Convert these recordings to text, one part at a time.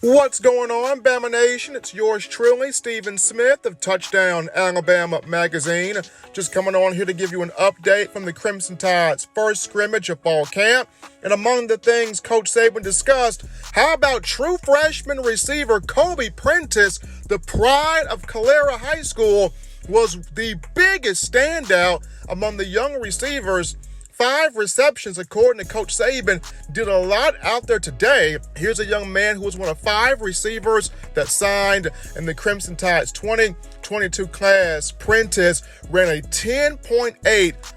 What's going on, Bama Nation? It's yours truly, Stephen Smith of Touchdown Alabama Magazine. Just coming on here to give you an update from the Crimson Tide's first scrimmage of fall camp. And among the things Coach Saban discussed, how about true freshman receiver Kobe Prentice, the pride of Calera High School, was the biggest standout among the young receivers. 5 receptions, according to Coach Saban, did a lot out there today. Here's a young man who was one of 5 receivers that signed in the Crimson Tide's 2022 class. Prentice ran a 10.8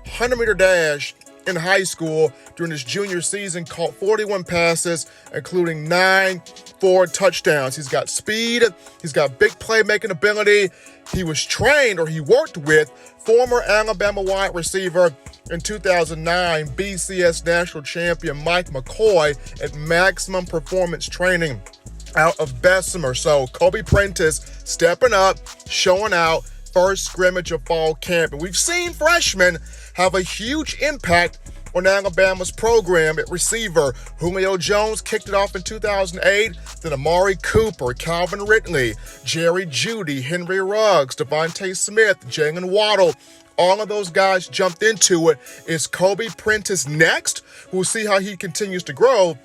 100-meter dash in high school during his junior season, caught 41 passes, including 9 forward touchdowns. He's got speed. He's got big playmaking ability. He was trained, or he worked with, former Alabama wide receiver in 2009 BCS national champion Mike McCoy at Maximum Performance Training out of Bessemer. So Kobe Prentice stepping up, showing out, first scrimmage of fall camp. And we've seen freshmen have a huge impact on Alabama's program at receiver. Julio Jones kicked it off in 2008, then Amari Cooper, Calvin Ridley, Jerry Jeudy, Henry Ruggs, Devontae Smith, Jalen Waddle. All of those guys jumped into it. Is Kobe Prentice next? We'll see how he continues to grow,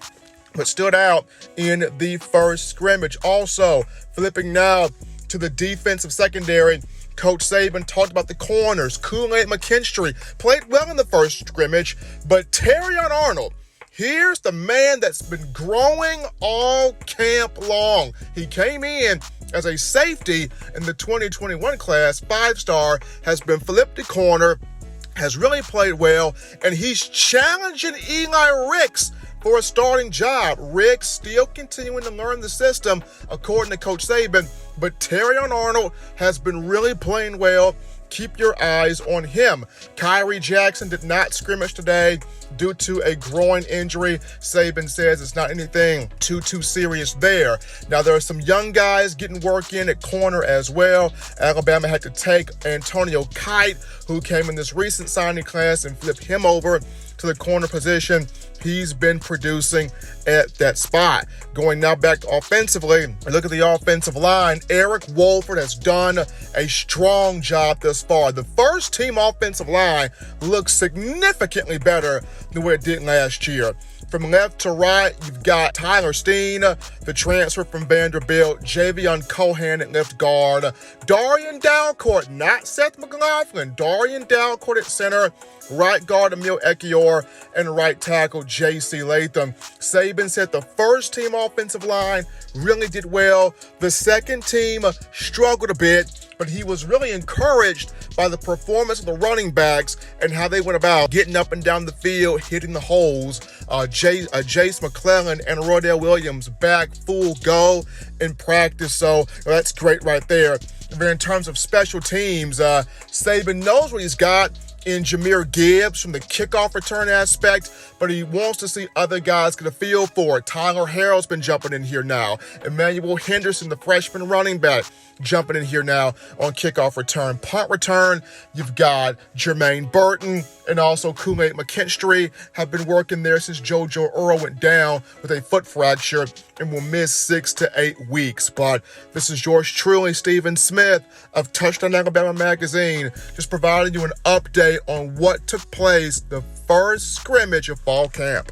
but stood out in the first scrimmage. Also, flipping now to the defensive secondary, Coach Saban talked about the corners. Kool-Aid McKinstry played well in the first scrimmage, but Terrion Arnold, here's the man that's been growing all camp long. He came in as a safety in the 2021 class, 5-star, has been flipped to corner, has really played well, and he's challenging Eli Ricks for a starting job. Ricks still continuing to learn the system, according to Coach Saban, but Terrion Arnold has been really playing well. Keep your eyes on him. Kyrie Jackson did not scrimmage today due to a groin injury. Saban says it's not anything too serious there. Now, there are some young guys getting work in at corner as well. Alabama had to take Antonio Kite, who came in this recent signing class, and flip him over to the corner position. He's been producing at that spot. Going now back to offensively, look at the offensive line. Eric Wolford has done a strong job thus far. The first team offensive line looks significantly better than what it did last year. From left to right, you've got Tyler Steen, the transfer from Vanderbilt, Javion Cohan at left guard, Darian Dalcourt, not Seth McLaughlin, Darian Dalcourt at center, right guard Emil Ekiyor, and right tackle J.C. Latham. Saban said the first team offensive line really did well. The second team struggled a bit, but he was really encouraged by the performance of the running backs and how they went about getting up and down the field, hitting the holes. Jace McClellan and Rodell Williams back full go in practice, so that's great right there. And then in terms of special teams, Saban knows what he's got in Jahmyr Gibbs from the kickoff return aspect, but he wants to see other guys get a feel for it. Tyler Harrell's been jumping in here now. Emmanuel Henderson, the freshman running back, jumping in here now on kickoff return. Punt return, you've got Jermaine Burton and also Kool-Aid McKinstry have been working there since JoJo Earl went down with a foot fracture and will miss 6 to 8 weeks. But this is yours truly, Stephen Smith of Touchdown Alabama Magazine, just providing you an update on what took place the first scrimmage of fall camp.